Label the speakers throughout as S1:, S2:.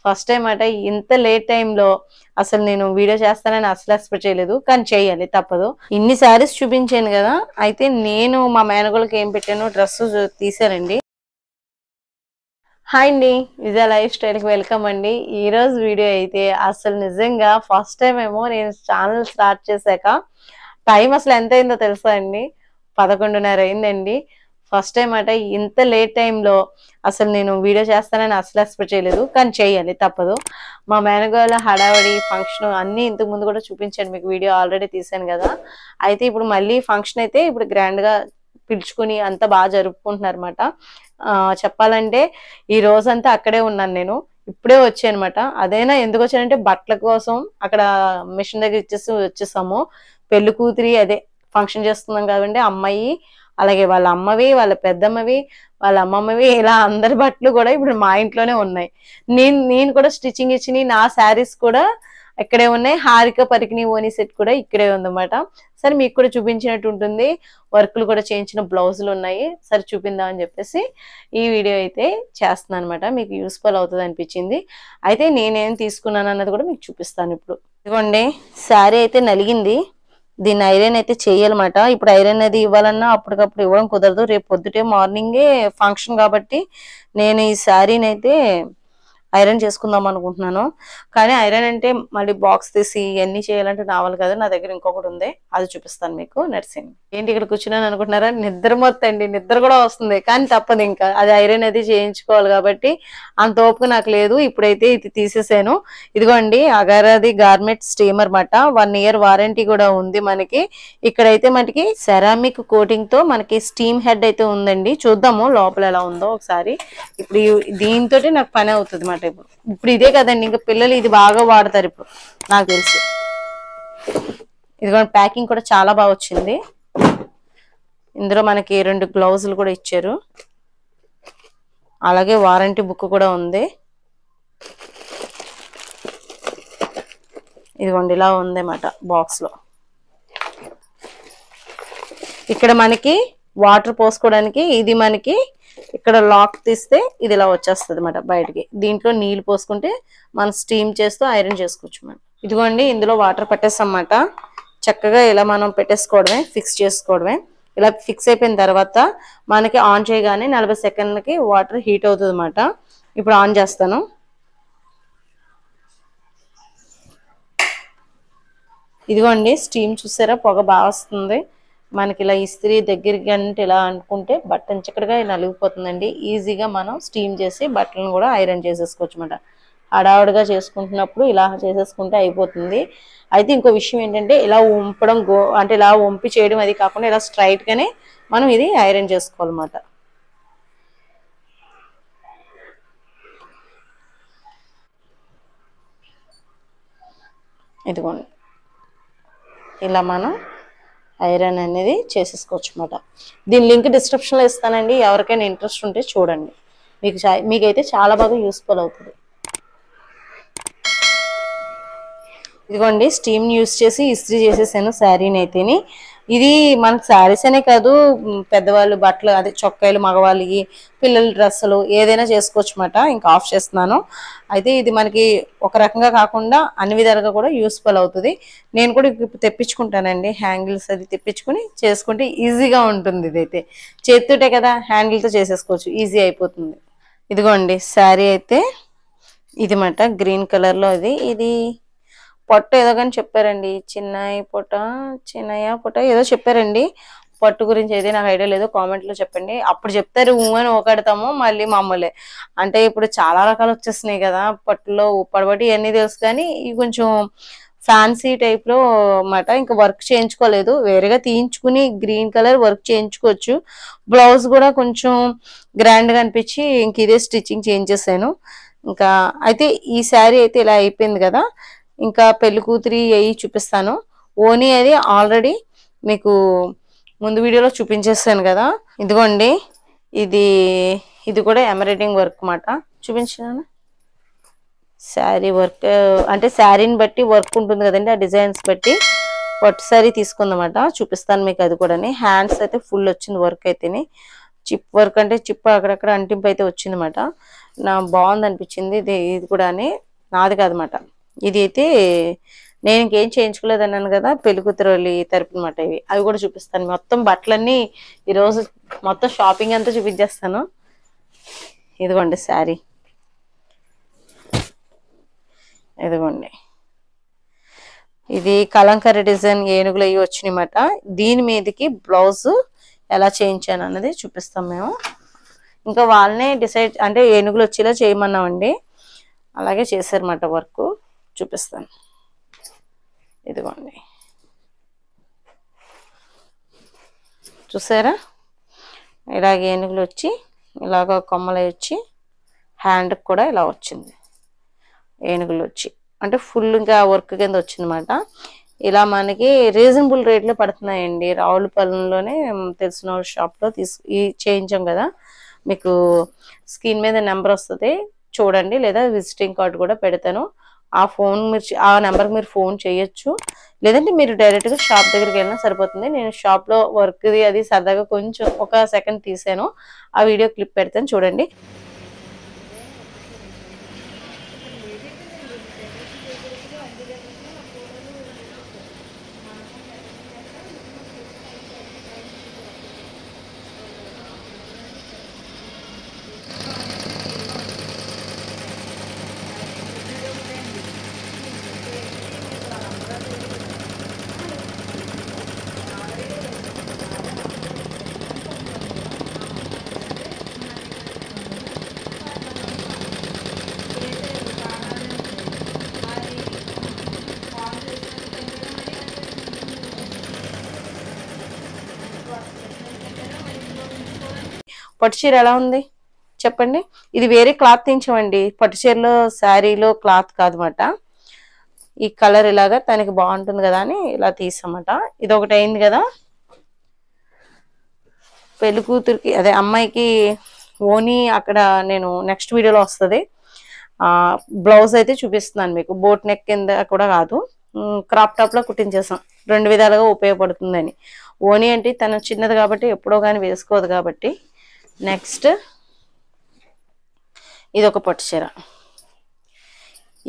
S1: First time అట ఇంత late టైంలో అసలు నేను వీడియో చేస్తానని అసలు ఎక్స్పెక్ట్ చేయలేదు. కానీ చేయాలి తప్పదు. ఇన్ని శారీస్ చూపించాను కదా, అయితే నేను మా మేనగోళ్ళకి ఏం పెట్టాను డ్రెస్ తీసానండి. హాయ్ అండి, విజయ లైఫ్ స్టైల్కి వెల్కమ్ అండి. ఈరోజు వీడియో అయితే అసలు నిజంగా ఫస్ట్ టైం ఏమో నేను ఛానల్ స్టార్ట్ చేశాక టైం అసలు ఎంత అయిందో తెలుసా అండి? 11:30 అయిందండి. ఫస్ట్ టైం అట ఇంత లేట్ టైంలో అసలు నేను వీడియో చేస్తానని అసలు ఎక్స్పెక్ట్ చేయలేదు. కానీ చేయాలి తప్పదు. మా మేనగోళ్ళ హడావడి ఫంక్షన్ అన్నీ ఇంతకు ముందు కూడా చూపించాను మీకు, వీడియో ఆల్రెడీ తీసాను కదా. అయితే ఇప్పుడు మళ్ళీ ఫంక్షన్ అయితే ఇప్పుడు గ్రాండ్గా పిలుచుకుని అంతా బాగా జరుపుకుంటున్నారు అనమాట. చెప్పాలంటే ఈ రోజంతా అక్కడే ఉన్నాను నేను. ఇప్పుడే వచ్చానమాట. అదైనా ఎందుకు వచ్చానంటే బట్టల కోసం అక్కడ మిషన్ దగ్గర వచ్చేసాము. పెళ్లి కూతురి అదే ఫంక్షన్ చేస్తున్నాం కాబట్టి అమ్మాయి, అలాగే వాళ్ళ అమ్మవి, వాళ్ళ పెద్దమ్మవి, వాళ్ళ అమ్మమ్మవి, ఇలా అందరి బట్టలు కూడా ఇప్పుడు మా ఇంట్లోనే ఉన్నాయి. నేను కూడా స్టిచ్చింగ్ ఇచ్చి నా శారీస్ కూడా ఇక్కడే ఉన్నాయి. హారిక పరికిణి ఓనీ సెట్ కూడా ఇక్కడే ఉందన్నమాట. సరే మీకు కూడా చూపించినట్టు ఉంటుంది. వర్క్లు కూడా చేయించిన బ్లౌజులు ఉన్నాయి. సరే చూపిందాం అని చెప్పేసి ఈ వీడియో అయితే చేస్తున్నాను అనమాట. మీకు యూస్ఫుల్ అవుతుంది అనిపించింది. అయితే నేనేం తీసుకున్నాను అన్నది కూడా మీకు చూపిస్తాను ఇప్పుడు. ఇదిగోండి, శారీ అయితే నలిగింది. దీన్ని ఐరన్ అయితే చేయాలన్నమాట. ఇప్పుడు ఐరన్ అది ఇవ్వాలన్నా అప్పటికప్పుడు ఇవ్వడం కుదరదు. రేపు పొద్దుటే మార్నింగే ఫంక్షన్ కాబట్టి నేను ఈ శారీని అయితే ఐరన్ చేసుకుందాం అనుకుంటున్నాను. కానీ ఐరన్ అంటే మళ్ళీ బాక్స్ తీసి ఇవన్నీ చేయాలంటే నావల్ కదా. నా దగ్గర ఇంకొకటి ఉంది, అది చూపిస్తాను మీకు. నర్సింగ్ ఏంటి ఇక్కడ కూర్చున్నాను అనుకుంటున్నారా? నిద్ర మొత్తండి, నిద్ర కూడా వస్తుంది. కానీ తప్పదు, ఇంకా అది ఐరన్ అది చేయించుకోవాలి కాబట్టి అంత ఓపిక నాకు లేదు. ఇప్పుడైతే ఇది తీసేసాను. ఇదిగోండి, అగారాది గార్మెంట్ స్టీమర్ మాట. 1 year వారంటీ కూడా ఉంది మనకి. ఇక్కడైతే మనకి సెరామిక్ కోటింగ్ తో మనకి స్టీమ్ హెడ్ అయితే ఉందండి. చూద్దాము లోపల ఎలా ఉందో ఒకసారి. ఇప్పుడు దీంతో నాకు పని అవుతుంది మాట. ఇప్పుడు ఇదే కదండి, ఇంకా పిల్లలు ఇది బాగా వాడతారు ఇప్పుడు నాకు తెలిసి. ఇదిగోండి, ప్యాకింగ్ కూడా చాలా బాగా వచ్చింది. ఇందులో మనకి 2 గ్లౌజులు కూడా ఇచ్చారు. అలాగే వారంటీ బుక్ కూడా ఉంది. ఇదిగోండి, ఇలా ఉంది అన్నమాట బాక్స్ లో. ఇక్కడ మనకి వాటర్ పోసుకోవడానికి ఇది మనకి ఇక్కడ లాక్ తీస్తే ఇది ఇలా వచ్చేస్తుంది అన్నమాట బయటికి. దీంట్లో నీళ్లు పోసుకుంటే మనం స్టీమ్ చేస్తూ ఐరన్ చేసుకోవచ్చు మనం. ఇదిగోండి, ఇందులో వాటర్ పెట్టేస్తాం అన్నమాట. చక్కగా ఇలా మనం పెట్టేసుకోవడమే, ఫిక్స్ చేసుకోవడమే. ఇలా ఫిక్స్ అయిపోయిన తర్వాత మనకి ఆన్ చేయగానే 40 సెకండ్లకి వాటర్ హీట్ అవుతుంది అన్నమాట. ఇప్పుడు ఆన్ చేస్తాను. ఇదిగోండి, స్టీమ్ చూసారా, పొగ బాగా వస్తుంది మనకి. ఇలా ఇస్త్రీ దగ్గరికి అంటే ఇలా అనుకుంటే బట్టన్ చక్కగా నలిగిపోతుందండి. ఈజీగా మనం స్టీమ్ చేసి బట్టలను కూడా ఐరన్ చేసేసుకోవచ్చు అన్నమాట. హడావుడిగా చేసుకుంటున్నప్పుడు ఇలా చేసేసుకుంటే అయిపోతుంది. అయితే ఇంకో విషయం ఏంటంటే ఇలా వంపడం అంటే ఇలా వంపి చేయడం అది కాకుండా ఇలా స్ట్రైట్ గానే మనం ఇది ఐరన్ చేసుకోవాలన్నమాట. ఇదిగోండి, ఇలా మనం ఐరన్ అనేది చేసేసుకోవచ్చు అన్నమాట. దీని లింక్ డిస్క్రిప్షన్లో ఇస్తానండి. ఎవరికైనా ఇంట్రెస్ట్ ఉంటే చూడండి, మీకైతే చాలా బాగా యూస్ఫుల్ అవుతుంది. ఇదిగోండి, స్టీమ్ యూస్ చేసి ఇస్త్రీ చేసేసాను శారీని అయితేని. ఇది మనకు శారీస్ అనే కాదు, పెద్దవాళ్ళు బట్టలు అదే చొక్కాయలు, మగవాళ్ళకి, పిల్లల డ్రెస్సులు ఏదైనా చేసుకోవచ్చు అన్నమాట. ఇంకా ఆఫ్ చేస్తున్నాను. అయితే ఇది మనకి ఒక రకంగా కాకుండా అన్ని విధాలుగా కూడా యూస్ఫుల్ అవుతుంది. నేను కూడా ఇప్పుడు తెప్పించుకుంటానండి, హ్యాంగిల్స్ అది తెప్పించుకుని చేసుకుంటే ఈజీగా ఉంటుంది. ఇదైతే చేతితోటే కదా, హ్యాండిల్తో చేసేసుకోవచ్చు, ఈజీ అయిపోతుంది. ఇదిగోండి, శారీ అయితే ఇది మాట గ్రీన్ కలర్లో. ఇది పట్టు ఏదో కానీ చెప్పారండి, చిన్నయ్య పొట్ట ఏదో చెప్పారండి. పట్టు గురించి అయితే నాకు ఐడియా లేదు, కామెంట్లో చెప్పండి. అప్పుడు చెప్తారు అని ఒకడతాము, మళ్ళీ మామూలే. అంటే ఇప్పుడు చాలా రకాలు వచ్చేస్తున్నాయి కదా పట్టులో, పడబట్టి ఇవన్నీ తెలుసు. కానీ ఇవి కొంచెం ఫ్యాన్సీ టైప్లో అన్నమాట. ఇంకా వర్క్ చేయించుకోలేదు, వేరేగా తీయించుకుని గ్రీన్ కలర్ వర్క్ చేయించుకోవచ్చు. బ్లౌజ్ కూడా కొంచెం గ్రాండ్గా అనిపించి ఇంక ఇదే స్టిచ్చింగ్ చేయించేసాను. ఇంకా అయితే ఈ శారీ అయితే ఇలా అయిపోయింది కదా. ఇంకా పెళ్లి కూతురి అవి చూపిస్తాను. ఓనీ అది ఆల్రెడీ మీకు ముందు వీడియోలో చూపించేస్తాను కదా. ఇదిగోండి, ఇది కూడా ఎంబ్రాయిడింగ్ వర్క్ మాట. చూపించాను. శారీ వర్క్ అంటే శారీని బట్టి వర్క్ ఉంటుంది కదండి, ఆ డిజైన్స్ బట్టి పట్టు శారీ తీసుకుందన్నమాట. చూపిస్తాను మీకు అది కూడా. హ్యాండ్స్ అయితే ఫుల్ వచ్చింది వర్క్ అయితేనే. చిప్ వర్క్ అంటే చిప్ అక్కడక్కడ అంటింపు అయితే వచ్చిందన్నమాట. నా బాగుంది అనిపించింది. ఇది కూడా నాది కాదన్నమాట. ఇది అయితే నేను ఇంకేం చేయించుకోలేదు అన్నాను కదా, పెళ్లి కూతురు తరపు అనమాట. ఇవి అవి కూడా చూపిస్తాను. మొత్తం బట్టలన్నీ ఈరోజు మొత్తం షాపింగ్ అంతా చూపించేస్తాను. ఇదిగోండి శారీ, ఇదిగోండి ఇది కలంకారీ డిజైన్ ఏనుగులు అవి వచ్చినాయన్నమాట. దీని మీదకి బ్లౌజ్ ఎలా చేయించాను అన్నది చూపిస్తాం మేము. ఇంకా వాళ్ళనే డిసైడ్ అంటే ఏనుగులు వచ్చేలా చేయమన్నామండి, అలాగే చేశారన్నమాట. వర్క్ చూపిస్తాను. ఇదిగోండి చూసారా, ఇలాగ ఏనుగులు వచ్చి ఇలాగ కొమ్మలు వచ్చి హ్యాండ్కి కూడా ఇలా వచ్చింది. ఏనుగులు వచ్చి అంటే ఫుల్ ఇంకా వర్క్ కింద వచ్చిందన్నమాట. ఇలా మనకి రీజనబుల్ రేట్లో పడుతున్నాయండి. రావులపాలెంలోనే తెలిసిన షాప్లో చేయించాం కదా. మీకు స్క్రీన్ మీద నెంబర్ వస్తుంది చూడండి, లేదా విజిటింగ్ కార్డు కూడా పెడతాను. ఆ నెంబర్కి మీరు ఫోన్ చేయొచ్చు, లేదంటే మీరు డైరెక్ట్గా షాప్ దగ్గరికి వెళ్ళినా సరిపోతుంది. నేను షాప్లో వర్క్ది అది సరదాగా కొంచెం ఒక సెకండ్ తీసాను, ఆ వీడియో క్లిప్ పెడతాను చూడండి. పట్టు చీర ఎలా ఉంది చెప్పండి. ఇది వేరే క్లాత్ తీయించమండి, పట్టు చీరలో శారీలో క్లాత్ కాదన్నమాట. ఈ కలర్ ఇలాగా తనకి బాగుంటుంది కదా అని ఇలా తీసామట. ఇది ఒకటి అయింది కదా. పెళ్లి కూతురికి అదే అమ్మాయికి ఓని అక్కడ నేను నెక్స్ట్ వీడియోలో వస్తుంది. బ్లౌజ్ అయితే చూపిస్తున్నాను మీకు. బోట్ నెక్ కింద కూడా కాదు, క్రాప్ టాప్ లో కుట్టించేసాం. రెండు విధాలుగా ఉపయోగపడుతుందని. ఓని అంటే తను చిన్నది కాబట్టి ఎప్పుడో కానీ వేసుకోదు కాబట్టి. నెక్స్ట్ ఇది ఒక పట్టు చీర.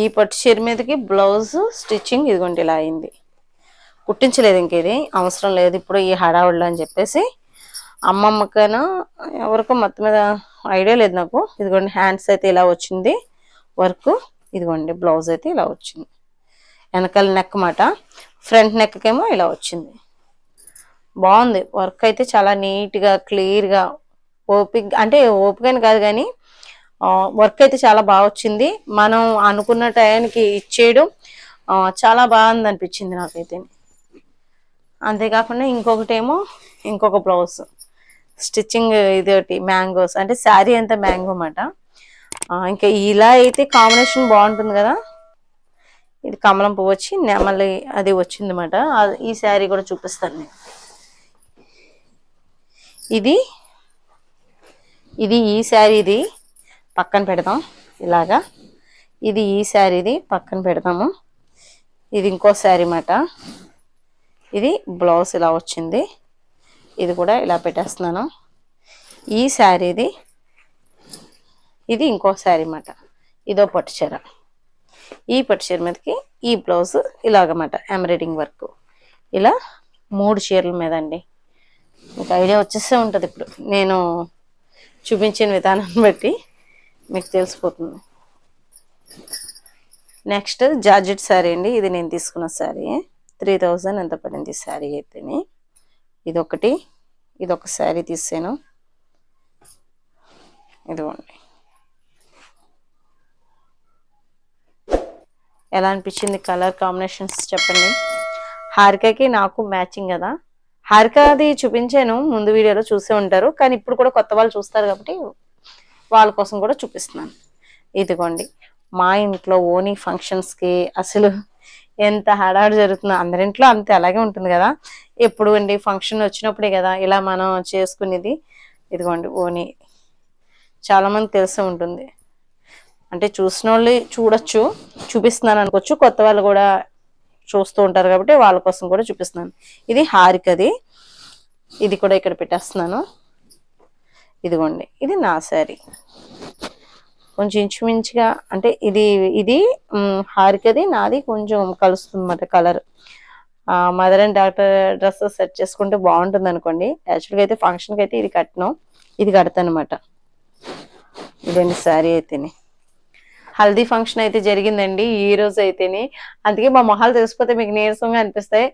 S1: ఈ పట్టు చీర మీదకి బ్లౌజ్ స్టిచ్చింగ్ ఇదిగోండి ఇలా అయింది. కుట్టించలేదు, ఇంకేది అవసరం లేదు ఇప్పుడు ఈ హడావుళ్ళు అని చెప్పేసి. అమ్మమ్మకైనా ఎవరికో మొత్తం మీద ఐడియా లేదు నాకు. ఇదిగోండి హ్యాండ్స్ అయితే ఇలా వచ్చింది వర్క్. ఇదిగోండి బ్లౌజ్ అయితే ఇలా వచ్చింది. వెనకాల నెక్ మాట, ఫ్రంట్ నెక్కేమో ఇలా వచ్చింది. బాగుంది వర్క్ అయితే, చాలా నీట్గా క్లియర్గా ఓపిక అంటే ఓపికని కాదు కానీ వర్క్ అయితే చాలా బాగా వచ్చింది. మనం అనుకున్న టయానికి ఇచ్చేయడం చాలా బాగుంది అనిపించింది నాకైతే. అంతేకాకుండా ఇంకొక బ్లౌజ్ స్టిచ్చింగ్ ఇదొకటి మ్యాంగోస్ అంటే శారీ అంతా మ్యాంగో అన్నమాట. ఇంకా ఇలా అయితే కాంబినేషన్ బాగుంటుంది కదా. ఇది కమలం పువ్వు వచ్చి నెమలి అది వచ్చింది అన్నమాట. ఈ శారీ కూడా చూపిస్తాను నేను. ఇది ఈ శారీది పక్కన పెడదాం ఇలాగా. ఇది ఈ శారీది పక్కన పెడదాము. ఇది ఇంకో శారీ మాట. ఇది బ్లౌజ్ ఇలా వచ్చింది, ఇది కూడా ఇలా పెట్టేస్తున్నాను. ఈ శారీది ఇది ఇంకో శారీ మాట. ఇదో పట్టు చీర. ఈ పట్టు చీర మీదకి ఈ బ్లౌజ్ ఇలాగమాట ఎంబ్రాయిడింగ్ వర్క్. ఇలా 3 చీరల మీద అండి. మీకు ఐడియా వచ్చేసే ఉంటుంది ఇప్పుడు నేను చూపించిన విధానాన్ని బట్టి మీకు తెలిసిపోతుంది. నెక్స్ట్ జార్జెట్ శారీ అండి. ఇది నేను తీసుకున్న శారీ 3000 ఎంత పడింది శారీ అయితేనే. ఇదొక శారీ తీసాను. ఇదిగోండి ఎలా అనిపించింది కలర్ కాంబినేషన్స్ చెప్పండి. హారికకి నాకు మ్యాచింగ్ కదా. హారికది చూపించాను ముందు వీడియోలో, చూసే ఉంటారు. కానీ ఇప్పుడు కూడా కొత్త వాళ్ళు చూస్తారు కాబట్టి వాళ్ళ కోసం కూడా చూపిస్తున్నాను. ఇదిగోండి మా ఇంట్లో ఓనీ ఫంక్షన్స్కి అసలు ఎంత హడావుడి జరుగుతుందో. అందరింట్లో అంతే అలాగే ఉంటుంది కదా. ఎప్పుడు అండి ఫంక్షన్ వచ్చినప్పుడే కదా ఇలా మనం చేసుకునేది. ఇదిగోండి ఓనీ చాలా మంది తెలిసే ఉంటుంది. అంటే చూసిన వాళ్ళు చూడొచ్చు, చూపిస్తున్నాను అనుకోవచ్చు. కొత్త వాళ్ళు కూడా చూస్తూ ఉంటారు కాబట్టి వాళ్ళ కోసం కూడా చూపిస్తున్నాను. ఇది హారికది. ఇది కూడా ఇక్కడ పెట్టేస్తున్నాను. ఇదిగోండి ఇది నా శారీ. కొంచెం ఇంచుమించుగా అంటే ఇది ఇది హారికది నాది కొంచెం కలుస్తుంది అన్నమాట colour. Mother and doctor dresses set చేసుకుంటే బాగుంటుంది అనుకోండి. యాక్చువల్గా అయితే ఫంక్షన్కి అయితే ఇది కట్టను, ఇది కడతాను అనమాట. ఇదండి శారీ అయితేనే. హల్దీ ఫంక్షన్ అయితే జరిగిందండి ఈ రోజు అయితేనే. అందుకే మా మొహాలు తెలిసిపోతే మీకు నీరసంగా అనిపిస్తాయి.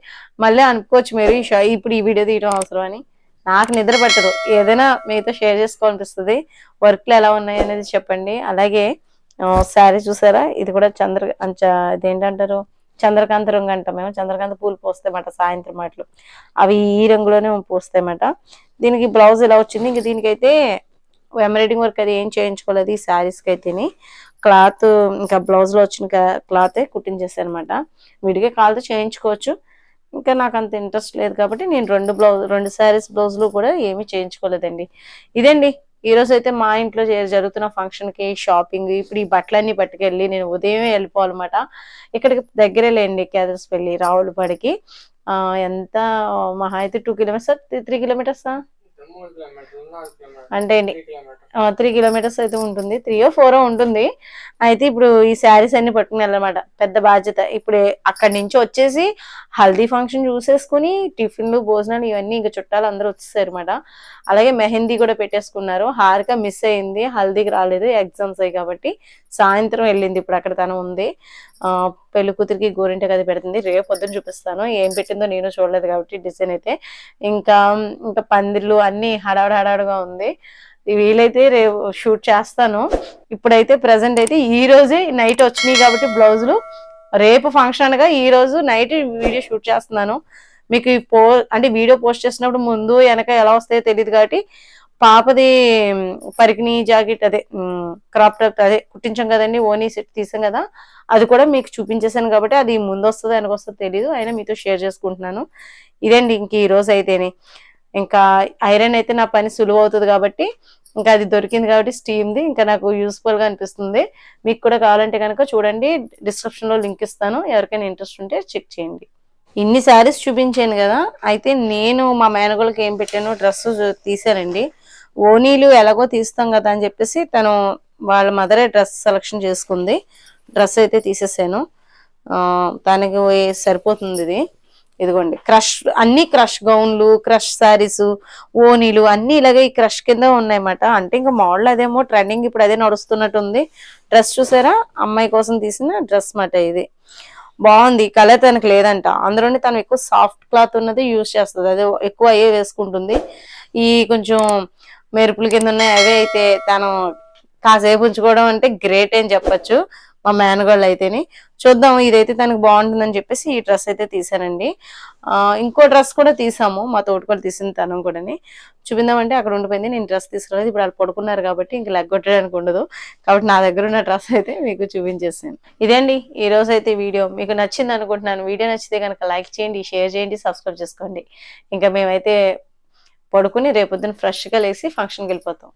S1: మళ్ళీ అనుకోవచ్చు మీరు ఇప్పుడు ఈ వీడియో తీయడం అవసరం అని. నాకు నిద్ర పట్టదు, ఏదైనా మీతో షేర్ చేసుకోవాలనిపిస్తుంది. వర్క్లు ఎలా ఉన్నాయి అనేది చెప్పండి. అలాగే శారీ చూసారా, ఇది కూడా ఇదేంటంటారు, చంద్రకాంత రంగు అంటాం మేము. చంద్రకాంత పూలు పోస్తాయన్నమాట సాయంత్రం మాటలు, అవి ఈ రంగులోనే పోస్తాయన్నమాట. దీనికి బ్లౌజ్ ఎలా వచ్చింది, ఇంక దీనికైతే ఎంబ్రాయిడింగ్ వర్క్ అది ఏం చేయించుకోలేదు. ఈ శారీస్కి అయితేనే క్లాత్ ఇంకా బ్లౌజ్ లో వచ్చిన క్లాతే కుట్టించేసాను అనమాట. విడిగా కాల్తో చేయించుకోవచ్చు, ఇంకా నాకు అంత ఇంట్రెస్ట్ లేదు కాబట్టి నేను రెండు శారీస్ బ్లౌజులు కూడా ఏమీ చేయించుకోలేదండి. ఇదండి ఈ రోజు అయితే మా ఇంట్లో జరుగుతున్న ఫంక్షన్ కి షాపింగ్. ఇప్పుడు ఈ బట్టలన్నీ పట్టుకెళ్ళి నేను ఉదయమే వెళ్ళిపోవాలన్నమాట. ఇక్కడికి దగ్గరే లేండి కేదర్స్పల్లి రావులపాడికి. ఎంత మహా అయితే 2 కిలోమీటర్స్ 3 కిలోమీటర్సా అంటే 3 కిలోమీటర్స్ అయితే ఉంటుంది, 3 or 4 ఉంటుంది. అయితే ఇప్పుడు ఈ శారీస్ అన్ని పట్టుకుని వెళ్ళమాట పెద్ద బాధ్యత. ఇప్పుడు అక్కడి నుంచి వచ్చేసి హల్దీ ఫంక్షన్ చూసేసుకుని టిఫిన్లు భోజనాలు ఇవన్నీ ఇంకా చుట్టాలు అందరూ వచ్చేసారు అనమాట. అలాగే మెహందీ కూడా పెట్టేసుకున్నారు. హారిక మిస్ అయింది, హల్దీకి రాలేదు, ఎగ్జామ్స్ అయ్యి కాబట్టి. సాయంత్రం వెళ్ళింది, ఇప్పుడు అక్కడ తను ఉంది. పెళ్లి కూతురికి గోరింట గది పెడుతుంది. రేపు పొద్దున చూపిస్తాను ఏం పెట్టిందో, నేను చూడలేదు కాబట్టి డిజైన్ అయితే. ఇంకా పందిర్లు అన్ని హడావుడిగా ఉంది. వీలైతే రేపు షూట్ చేస్తాను. ఇప్పుడైతే ప్రెసెంట్ అయితే ఈ రోజే నైట్ వచ్చినాయి కాబట్టి బ్లౌజులు, రేపు ఫంక్షన్ అనగా ఈ రోజు నైట్ వీడియో షూట్ చేస్తున్నాను. మీకు అంటే వీడియో పోస్ట్ చేసినప్పుడు ముందు వెనక ఎలా వస్తాయో తెలియదు కాబట్టి పాపది పరికిణి జాకెట్ అదే క్రాప్ టాప్ అదే కుట్టించాం కదండి, ఓనీ సెట్ తీసాం కదా, అది కూడా మీకు చూపించేసాను కాబట్టి అది ముందు వస్తుందో వెనక వస్తుందో తెలియదు, అయినా మీతో షేర్ చేసుకుంటున్నాను. ఇదండి ఇంక ఈ రోజు అయితేనే. ఇంకా ఐరన్ అయితే నా పని సులువు అవుతుంది కాబట్టి ఇంకా అది దొరికింది కాబట్టి స్టీమ్ది ఇంకా నాకు యూస్ఫుల్ గా అనిపిస్తుంది. మీకు కూడా కావాలంటే కనుక చూడండి, డిస్క్రిప్షన్ లో లింక్ ఇస్తాను, ఎవరికైనా ఇంట్రెస్ట్ ఉంటే చెక్ చేయండి. ఇన్ని శారీస్ చూపించాను కదా, అయితే నేను మా మేనగోళ్ళకి ఏం పెట్టాను, డ్రెస్ తీసానండి. ఓనీలు ఎలాగో తీస్తాం కదా అని చెప్పేసి తను వాళ్ళ మదరే డ్రెస్ సెలెక్షన్ చేసుకుంది. డ్రెస్ అయితే తీసేసాను, తనకి సరిపోతుంది ఇది. ఇదిగోండి అన్ని క్రష్ గౌన్లు, క్రష్ శారీస్, ఓనీలు అన్ని ఇలాగే ఈ క్రష్ కింద ఉన్నాయన్నమాట. అంటే ఇంకా మోడల్ అదేమో ట్రెండింగ్, ఇప్పుడు అదే నడుస్తున్నట్టుంది. డ్రెస్ చూసారా, అమ్మాయి కోసం తీసిన డ్రెస్ మాట ఇది. బాగుంది, కలర్ తనకు లేదంట, అందులోనే తను ఎక్కువ సాఫ్ట్ క్లాత్ ఉన్నది యూజ్ చేస్తుంది, అదే ఎక్కువ అయ్యే వేసుకుంటుంది. ఈ కొంచెం మెరుపుల కింద ఉన్నాయి అవే అయితే తను కాసేపు ఉంచుకోవడం అంటే గ్రేట్ అని చెప్పచ్చు మా మేనగోళ్ళు అయితేని. చూద్దాం, ఇదైతే తనకు బాగుంటుందని చెప్పేసి ఈ డ్రెస్ అయితే తీసానండి. ఇంకో డ్రెస్ కూడా తీసాము, మా తోటికోళ్ళు తీసింది తను కూడా. చూపిందామంటే అక్కడ ఉండిపోయింది, నేను డ్రెస్ తీసుకురాలేదు. ఇప్పుడు వాళ్ళు పడుకున్నారు కాబట్టి ఇంక లెగ్గొట్టడానికి ఉండదు కాబట్టి నా దగ్గర ఉన్న డ్రెస్ అయితే మీకు చూపించేసాను. ఇదండి ఈ రోజు అయితే వీడియో మీకు నచ్చింది అనుకుంటున్నాను. వీడియో నచ్చితే కనుక లైక్ చేయండి, షేర్ చేయండి, సబ్స్క్రైబ్ చేసుకోండి. ఇంకా మేమైతే పడుకుని రేపొద్దున ఫ్రెష్గా లేసి ఫంక్షన్కి వెళ్ళిపోతాం.